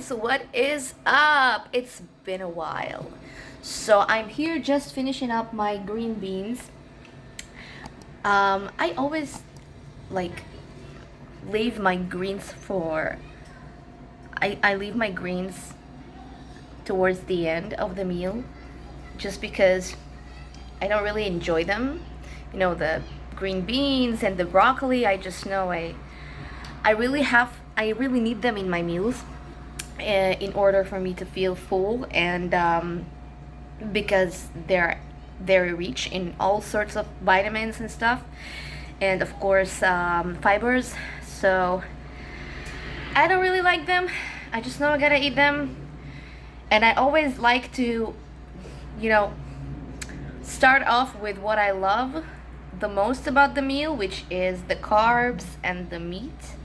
guys, what is up? It's been a while. So I'm here just finishing up my green beans. I always like leave my greens for I leave my greens towards the end of the meal just because I don't really enjoy them. You know, the green beans and the broccoli, I just know I really need them in my meals in order for me to feel full, and because they're very rich in all sorts of vitamins and stuff, and of course fibers. So I don't really like them. I just know I gotta eat them, and I always like to, you know, start off with what I love the most about the meal, which is the carbs and the meat,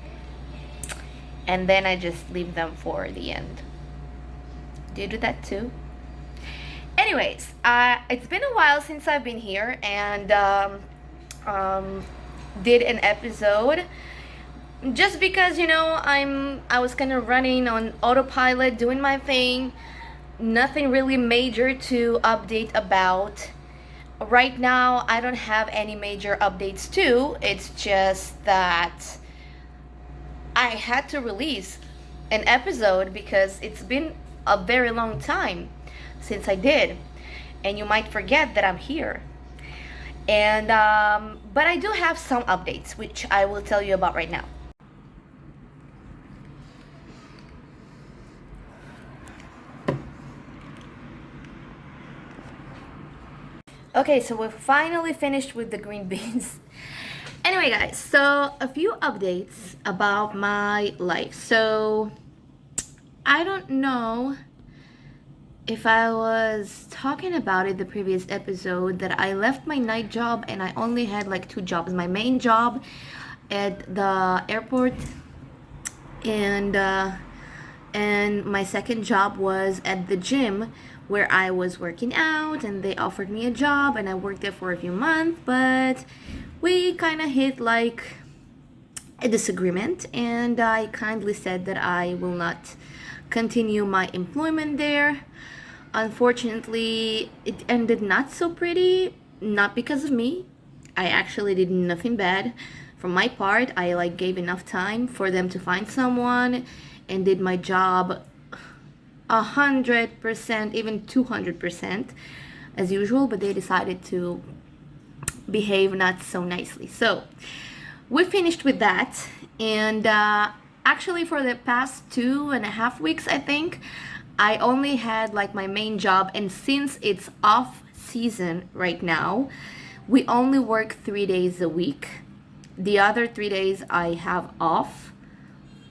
and then I just leave them for the end. Do you do that too? Anyways, it's been a while since I've been here and did an episode, just because, you know, I was kind of running on autopilot, doing my thing. Nothing really major to update about. Right now, I don't have any major updates too. It's just that I had to release an episode because it's been a very long time since I did, and you might forget that I'm here. And but I do have some updates which I will tell you about right now. Okay, so we're finally finished with the green beans. Anyway, guys, so a few updates about my life. So I don't know if I was talking about it the previous episode, that I left my night job and I only had like two jobs. My main job at the airport, and my second job was at the gym where I was working out, and they offered me a job and I worked there for a few months, but we kind of hit like a disagreement, and I kindly said that I will not continue my employment there. Unfortunately, it ended not so pretty, not because of me. I actually did nothing bad. From my part, I like gave enough time for them to find someone and did my job 100%, even 200% as usual, but they decided to behave not so nicely. So we finished with that, and actually for the past 2.5 weeks, I think, I only had like my main job, and since it's off season right now, we only work 3 days a week. The other 3 days I have off,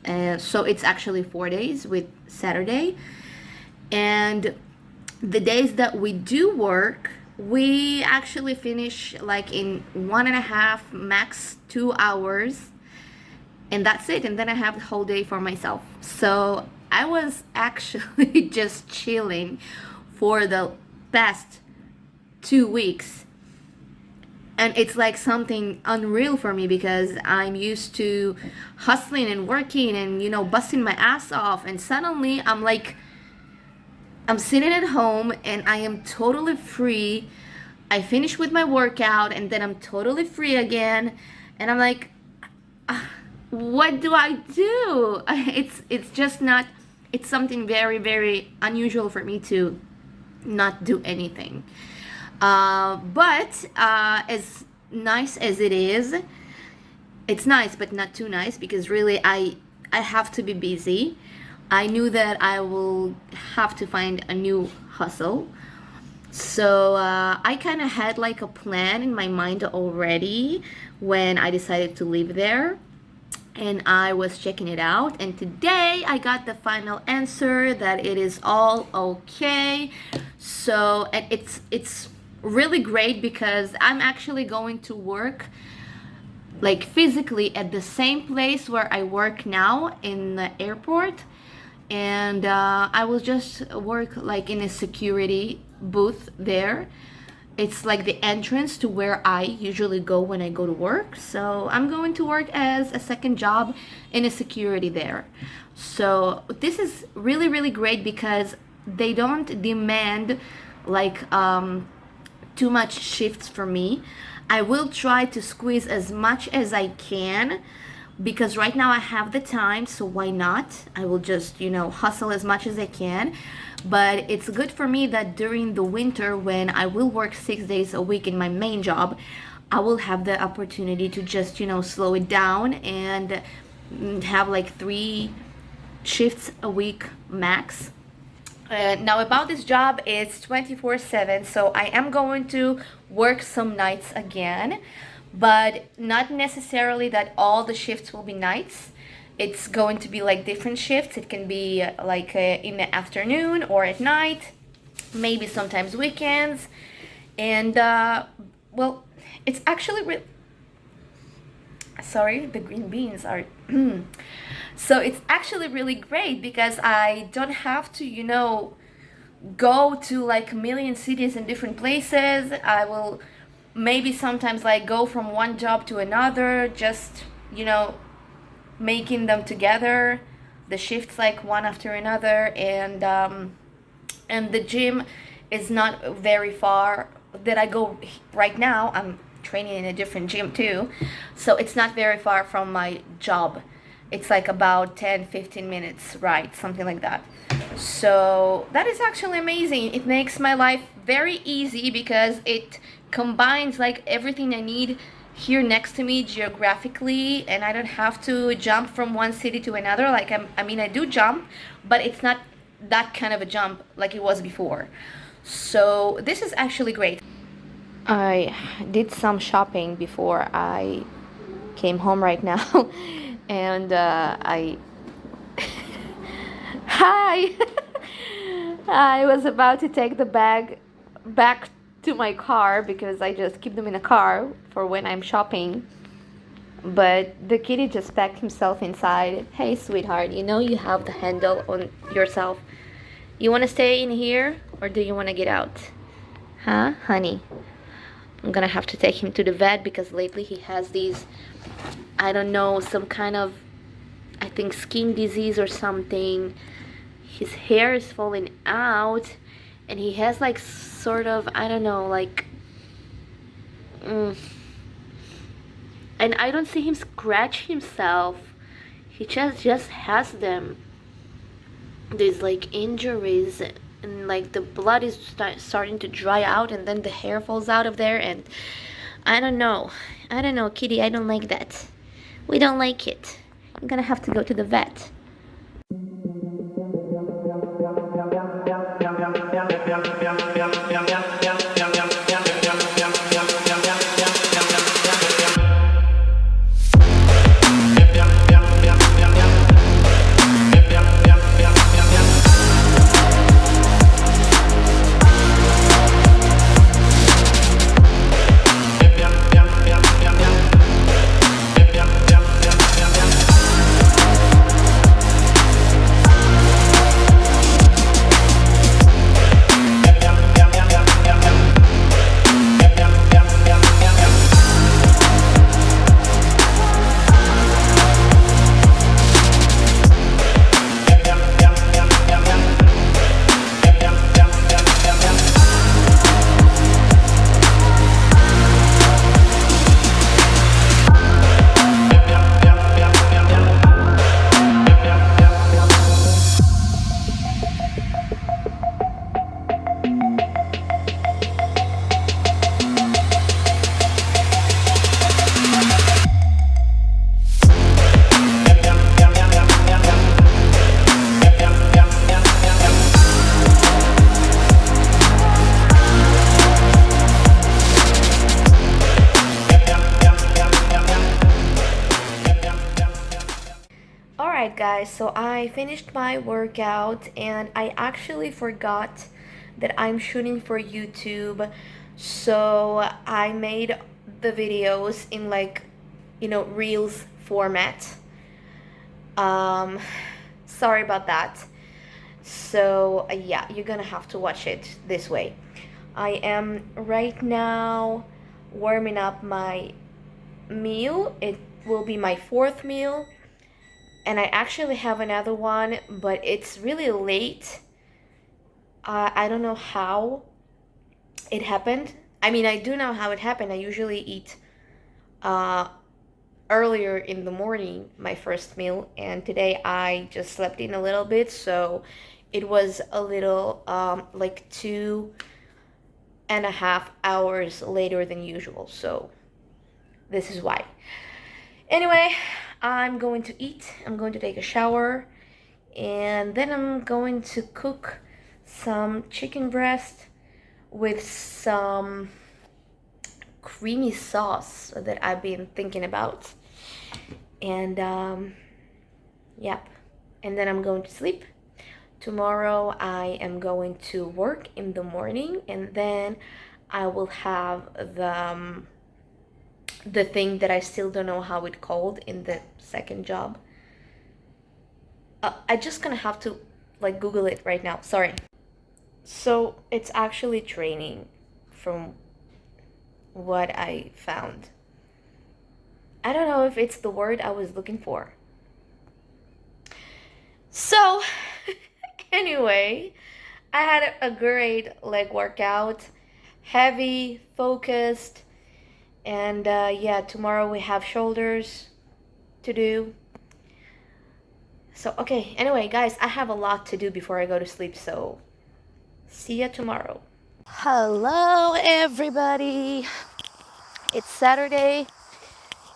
so it's actually 4 days with Saturday. And the days that we do work, we actually finish like in 1.5, max 2 hours, and that's it. And then I have the whole day for myself. So I was actually just chilling for the past 2 weeks. And it's like something unreal for me because I'm used to hustling and working and, you know, busting my ass off. And suddenly I'm sitting at home and I am totally free. I finish with my workout and then I'm totally free again. And I'm like, what do I do? It's just not, it's something very, very unusual for me to not do anything. But as nice as it is, it's nice but not too nice, because really I have to be busy. I knew that I will have to find a new hustle. So I kind of had like a plan in my mind already when I decided to live there. And I was checking it out, and today I got the final answer that it is all okay. So and it's really great because I'm actually going to work like physically at the same place where I work now in the airport, and I will just work like in a security booth there. It's like the entrance to where I usually go when I go to work. So I'm going to work as a second job in a security there. So this is really, really great because they don't demand like too much shifts for me. I will try to squeeze as much as I can because right now I have the time, so why not? I will just, hustle as much as I can. But it's good for me that during the winter, when I will work 6 days a week in my main job, I will have the opportunity to just, slow it down and have like 3 shifts a week max. Now about this job, it's 24/7, so I am going to work some nights again, but not necessarily that all the shifts will be nights. It's going to be like different shifts. It can be like in the afternoon or at night, maybe sometimes weekends. And well, it's actually sorry, the green beans are so it's actually really great because I don't have to go to like a million cities and different places. I will maybe sometimes like go from one job to another, just making them together, the shifts like one after another. And the gym is not very far that I go right now. I'm training in a different gym too, so it's not very far from my job. It's like about 10-15 minutes ride, something like that. So that is actually amazing. It makes my life very easy because it combines like everything I need here next to me geographically, and I don't have to jump from one city to another. Like I do jump, but it's not that kind of a jump like it was before. So this is actually great. I did some shopping before I came home right now, and I hi. I was about to take the bag back to my car because I just keep them in a car for when I'm shopping. But the kitty just packed himself inside. Hey, sweetheart, you have the handle on yourself. You want to stay in here or do you want to get out? Huh, honey? I'm gonna have to take him to the vet because lately he has these, I don't know, some kind of, I think, skin disease or something. His hair is falling out and he has like sort of, I don't know, like and I don't see him scratch himself. He just has them, these like injuries, and like the blood is starting to dry out and then the hair falls out of there, and I don't know, kitty, I don't like that. We don't like it. I'm gonna have to go to the vet. Alright guys, so I finished my workout and I actually forgot that I'm shooting for YouTube, so I made the videos in like, Reels format. Sorry about that. So yeah, you're gonna have to watch it this way. I am right now warming up my meal. It will be my fourth meal, and I actually have another one, but it's really late. I don't know how it happened. I mean, I do know how it happened. I usually eat uh, earlier in the morning, my first meal, and today I just slept in a little bit, so it was a little like 2.5 hours later than usual. So this is why. Anyway, I'm going to eat. I'm going to take a shower, and then I'm going to cook some chicken breast with some creamy sauce that I've been thinking about. And yep. And then I'm going to sleep. Tomorrow I am going to work in the morning, and then I will have the thing that I still don't know how it called in the second job. I just gonna have to like Google it right now. Sorry. So it's actually training from what I found. I don't know if it's the word I was looking for. So anyway, I had a great leg workout, heavy, focused, and yeah, tomorrow we have shoulders to do. So okay, anyway guys, I have a lot to do before I go to sleep, so see ya tomorrow. Hello everybody. It's Saturday,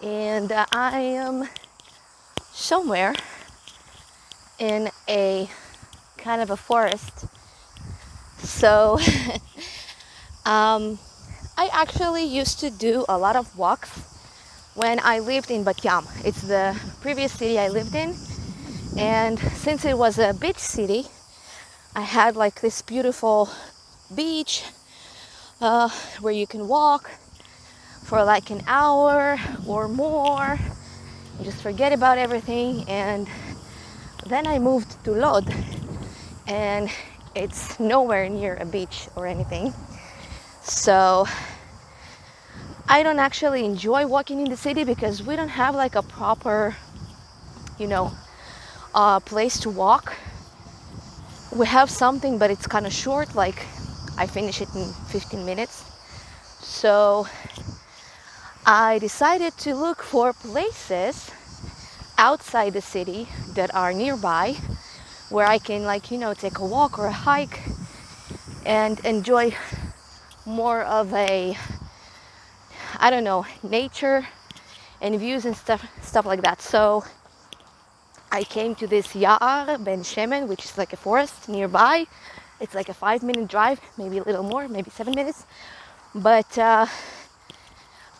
and I am somewhere in a kind of a forest. So I actually used to do a lot of walks when I lived in Batyam. It's the previous city I lived in, and since it was a beach city, I had like this beautiful beach where you can walk for like an hour or more and just forget about everything. And then I moved to Lod, and it's nowhere near a beach or anything. So I don't actually enjoy walking in the city because we don't have like a proper, place to walk. We have something, but it's kind of short, like I finish it in 15 minutes. So I decided to look for places outside the city that are nearby where I can take a walk or a hike and enjoy more of a, I don't know, nature and views and stuff like that. So I came to this Ya'ar Ben Shemen, which is like a forest nearby. It's like a 5-minute drive, maybe a little more, maybe 7 minutes. But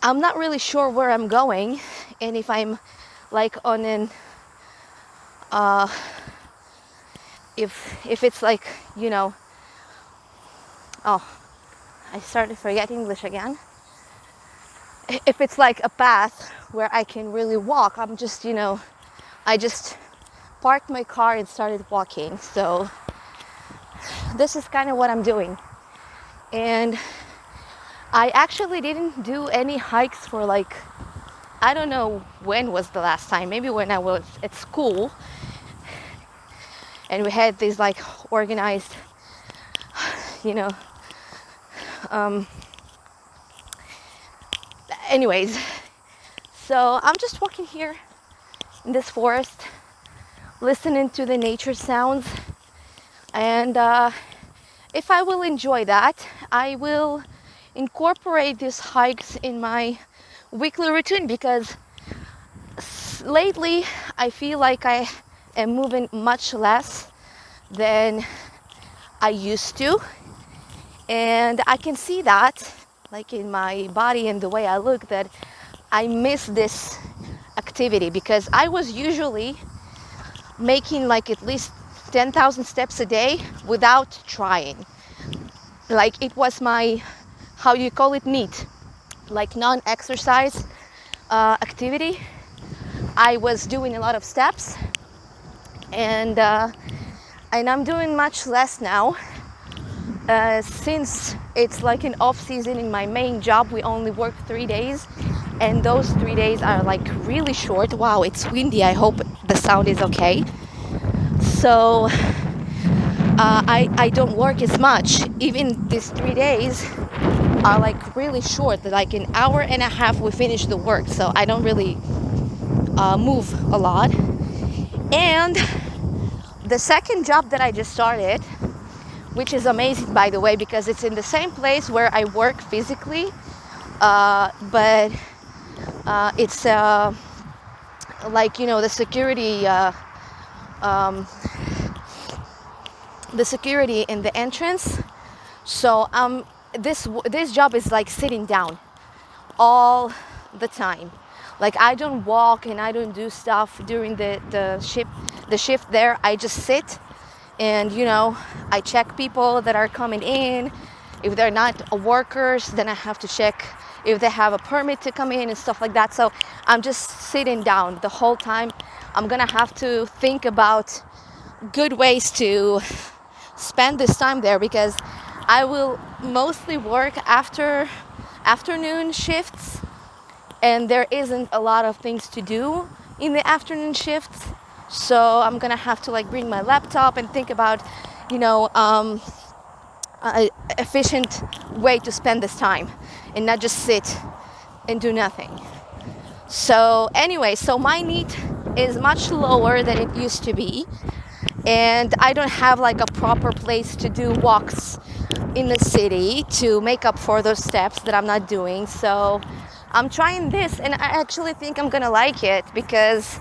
I'm not really sure where I'm going, and if I'm like on an if it's like oh, I started forgetting English again. If it's like a path where I can really walk, I'm just I just parked my car and started walking. So this is kind of what I'm doing. And I actually didn't do any hikes for like, I don't know when was the last time, maybe when I was at school and we had these like organized, anyways. So I'm just walking here in this forest, listening to the nature sounds, and if I will enjoy that, I will incorporate these hikes in my weekly routine, because lately I feel like I am moving much less than I used to, and I can see that like in my body and the way I look, that I miss this activity, because I was usually making like at least 10,000 steps a day without trying. Like it was my, how you call it, NEAT, like non-exercise activity. I was doing a lot of steps, and I'm doing much less now. since it's like an off season in my main job, we only work 3 days, and those 3 days are like really short. Wow, it's windy. I hope the sound is okay. So I don't work as much. Even these 3 days are like really short. Like an hour and a half, we finish the work. So I don't really move a lot. And the second job that I just started, which is amazing, by the way, because it's in the same place where I work physically, but it's like, you know, the security in the entrance. So this job is like sitting down all the time. Like I don't walk and I don't do stuff during the shift there. I just sit and, you know, I check people that are coming in. If they're not workers, then I have to check if they have a permit to come in and stuff like that. So I'm just sitting down the whole time. I'm gonna have to think about good ways to spend this time there, because I will mostly work after afternoon shifts, and there isn't a lot of things to do in the afternoon shifts. So I'm gonna have to like bring my laptop and think about, you know, a efficient way to spend this time and not just sit and do nothing. So anyway, so my need is much lower than it used to be, and I don't have like a proper place to do walks in the city to make up for those steps that I'm not doing. So I'm trying this, and I actually think I'm gonna like it, because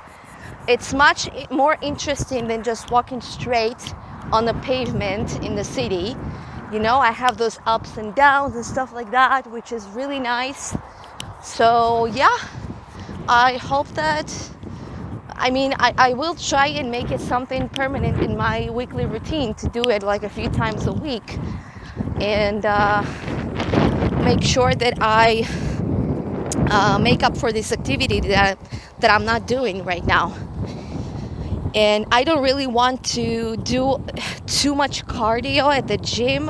it's much more interesting than just walking straight on the pavement in the city. You know, I have those ups and downs and stuff like that, which is really nice. So yeah, I hope that, I mean, I will try and make it something permanent in my weekly routine, to do it like a few times a week, and make sure that I make up for this activity that I'm not doing right now. And I don't really want to do too much cardio at the gym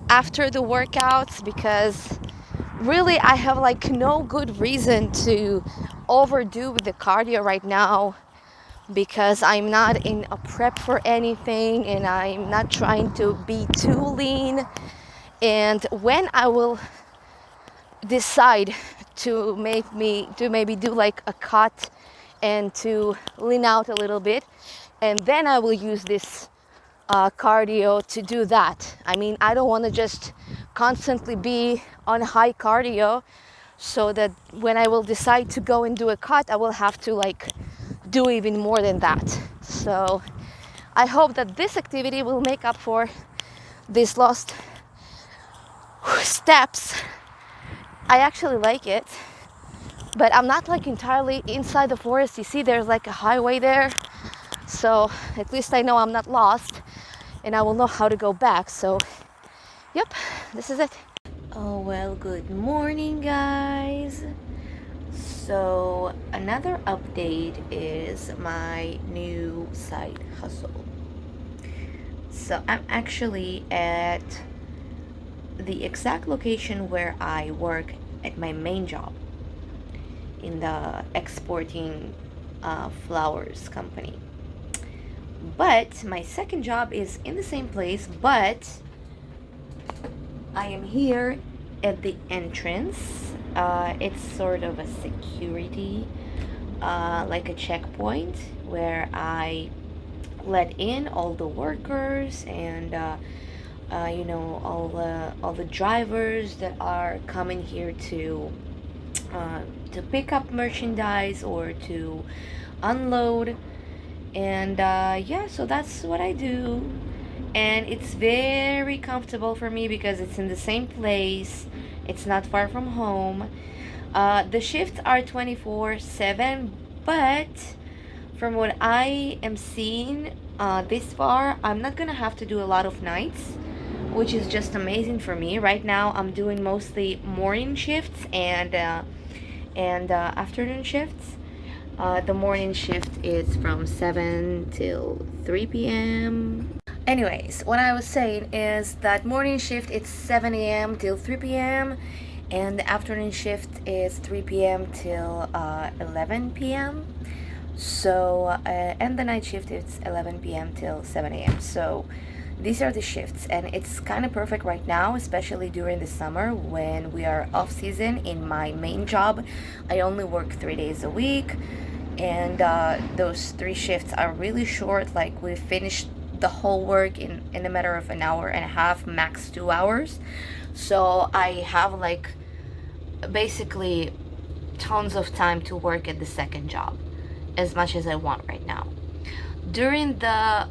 after the workouts, because really I have like no good reason to overdo the cardio right now, because I'm not in a prep for anything and I'm not trying to be too lean. And when I will decide to maybe do like a cut and to lean out a little bit, and then I will use this cardio to do that. I mean, I don't want to just constantly be on high cardio, so that when I will decide to go and do a cut, I will have to like do even more than that. So I hope that this activity will make up for these lost steps. I actually like it, but I'm not like entirely inside the forest. You see, there's like a highway there, so at least I know I'm not lost, and I will know how to go back. So yep, this is it. Oh well, good morning guys. So another update is my new side hustle. So I'm actually at the exact location where I work at my main job, in the exporting flowers company. But my second job is in the same place, but I am here at the entrance. It's sort of a security, like a checkpoint, where I let in all the workers and you know, all the drivers that are coming here to pick up merchandise or to unload. And yeah, so that's what I do, and it's very comfortable for me because it's in the same place. It's not far from home. The shifts are 24/7, but from what I am seeing this far, I'm not gonna have to do a lot of nights, which is just amazing for me. Right now I'm doing mostly morning shifts and afternoon shifts. The morning shift is from 7 till 3 p.m. Anyways, what I was saying is that morning shift it's 7 a.m. till 3 p.m. and the afternoon shift is 3 p.m. till 11 p.m. So and the night shift is 11 p.m. till 7 a.m. So these are the shifts, and it's kind of perfect right now, especially during the summer when we are off season. In my main job, I only work 3 days a week, and those three shifts are really short. Like we finished the whole work in a matter of an hour and a half, max 2 hours. So I have like basically tons of time to work at the second job, as much as I want right now. During the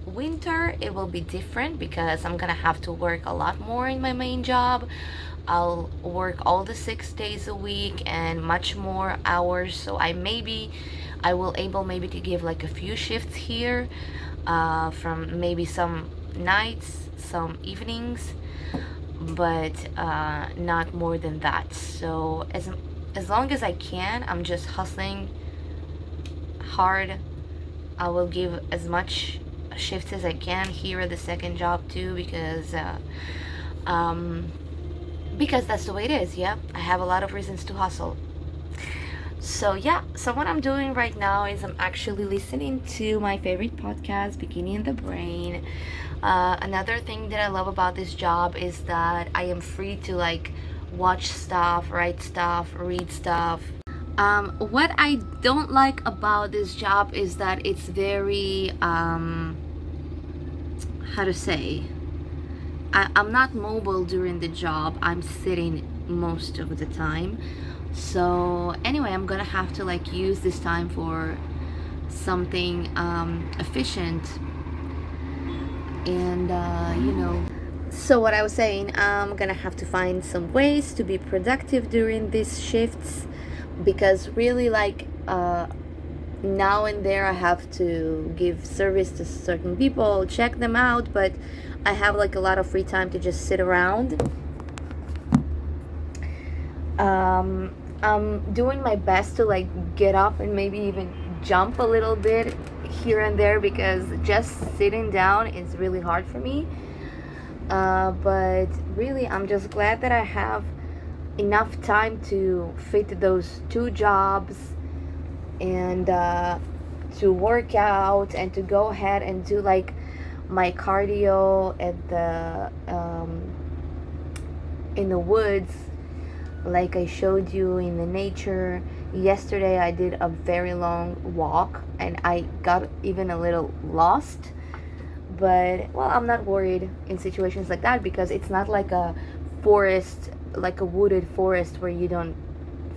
winter, it will be different because I'm gonna have to work a lot more in my main job. I'll work all the 6 days a week and much more hours. So I will able maybe to give like a few shifts here, from maybe some nights, some evenings, but not more than that. So as long as I can, I'm just hustling hard. I will give as much shifts as I can here at the second job too, because that's the way it is. Yeah, I have a lot of reasons to hustle. So yeah, so what I'm doing right now is I'm actually listening to my favorite podcast, Bikini in the Brain. Another thing that I love about this job is that I am free to like watch stuff, write stuff, read stuff. What I don't like about this job is that it's very, how to say, I'm not mobile during the job. I'm sitting most of the time. So anyway, I'm gonna have to like use this time for something efficient, and so what I was saying, I'm gonna have to find some ways to be productive during these shifts, because really like now and there I have to give service to certain people, check them out, but I have like a lot of free time to just sit around. I'm doing my best to like get up and maybe even jump a little bit here and there, because just sitting down is really hard for me. But really, I'm just glad that I have enough time to fit those two jobs, and to work out and to go ahead and do like my cardio at the in the woods, like I showed you in the nature. Yesterday I did a very long walk and I got even a little lost, but well, I'm not worried in situations like that because it's not like a forest, like a wooded forest where you don't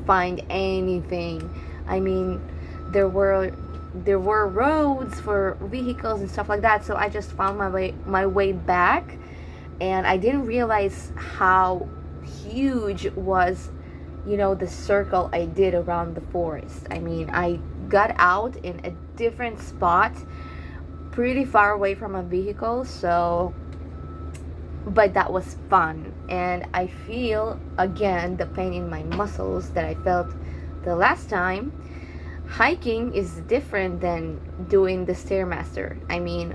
find anything. I mean, there were roads for vehicles and stuff like that, so I just found my way back, and I didn't realize how huge was, the circle I did around the forest. I mean, I got out in a different spot pretty far away from a vehicle, so but that was fun, and I feel again the pain in my muscles that I felt the last time. Hiking is different than doing the Stairmaster. I mean,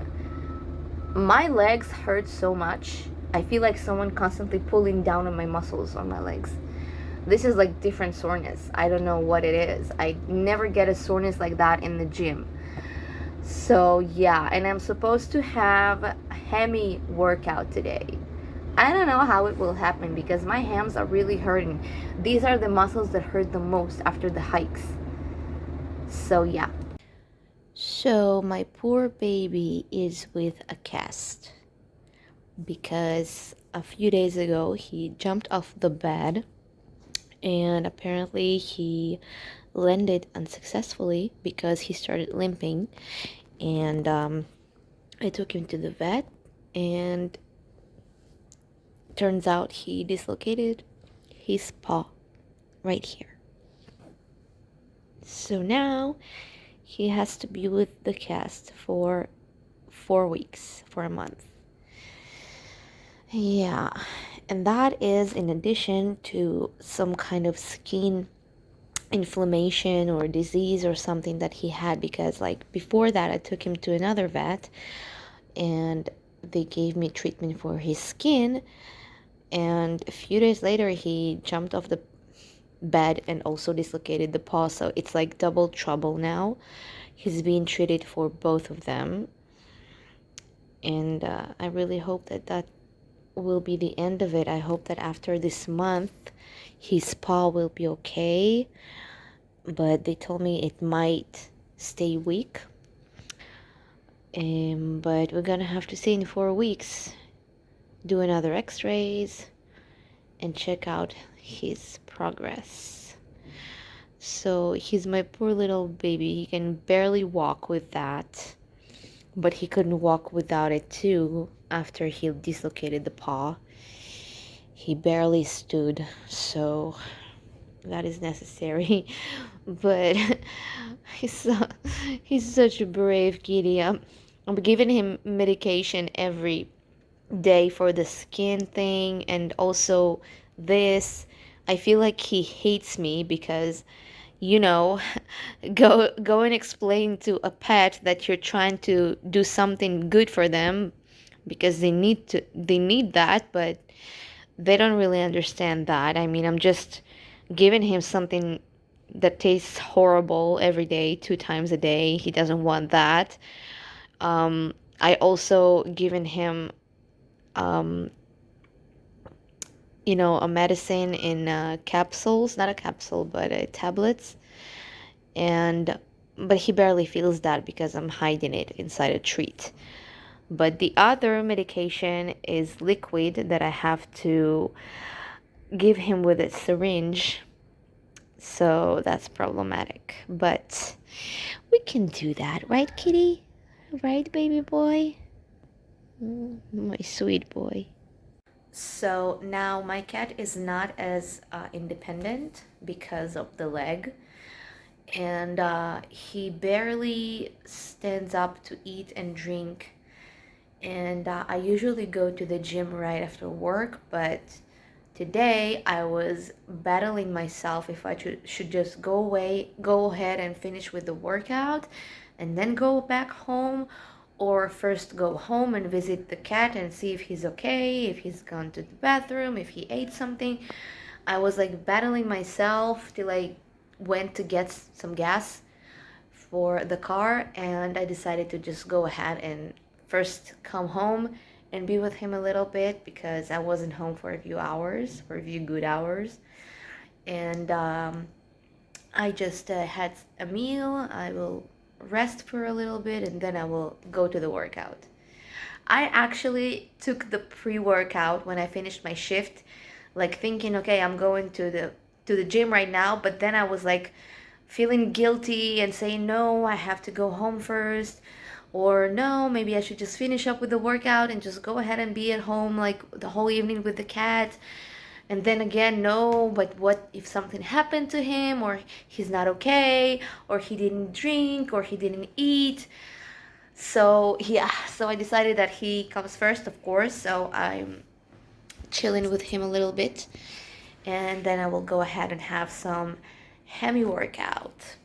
my legs hurt so much. I feel like someone constantly pulling down on my muscles on my legs. This is like different soreness. I don't know what it is. I never get a soreness like that in the gym. So yeah, and I'm supposed to have a hammy workout today. I don't know how it will happen because my hams are really hurting. These are the muscles that hurt the most after the hikes. So yeah. So my poor baby is with a cast because a few days ago he jumped off the bed and apparently he landed unsuccessfully because he started limping, and I took him to the vet, and turns out he dislocated his paw right here. So now he has to be with the cast for 4 weeks, for a month. Yeah, and that is in addition to some kind of skin inflammation or disease or something that he had, because like before that I took him to another vet and they gave me treatment for his skin. And a few days later, he jumped off the bed and also dislocated the paw. So it's like double trouble now. He's being treated for both of them. And I really hope that that will be the end of it. I hope that after this month, his paw will be okay. But they told me it might stay weak. But we're gonna have to see in 4 weeks. Do another x-rays and check out his progress. So he's my poor little baby. He can barely walk with that, but he couldn't walk without it too. After he dislocated the paw, he barely stood, so that is necessary. But he's such a brave kitty. I'm giving him medication every day for the skin thing, and also this. I feel like he hates me because, you know, go and explain to a pet that you're trying to do something good for them because they need that, but they don't really understand that. I mean, I'm just giving him something that tastes horrible every day, 2 times a day. He doesn't want that. I also given him a medicine in capsules, not a capsule, but tablets. But he barely feels that because I'm hiding it inside a treat. But the other medication is liquid that I have to give him with a syringe. So that's problematic. But we can do that, right, kitty? Right, baby boy? My sweet boy. So now my cat is not as independent because of the leg, and he barely stands up to eat and drink. And I usually go to the gym right after work, but today I was battling myself if I should just go ahead and finish with the workout and then go back home, or first go home and visit the cat and see if he's okay, if he's gone to the bathroom, if he ate something. I was like battling myself till I went to get some gas for the car, and I decided to just go ahead and first come home and be with him a little bit because I wasn't home for a few good hours. And I just had a meal. I will rest for a little bit and then I will go to the workout. I actually took the pre-workout when I finished my shift, like thinking, okay, I'm going to the gym right now, but then I was like feeling guilty and saying, no, I have to go home first, or no, maybe I should just finish up with the workout and just go ahead and be at home like the whole evening with the cat. And then again, no, but what if something happened to him, or he's not okay, or he didn't drink, or he didn't eat? So yeah, so I decided that he comes first, of course. So I'm chilling with him a little bit, and then I will go ahead and have some heavy workout.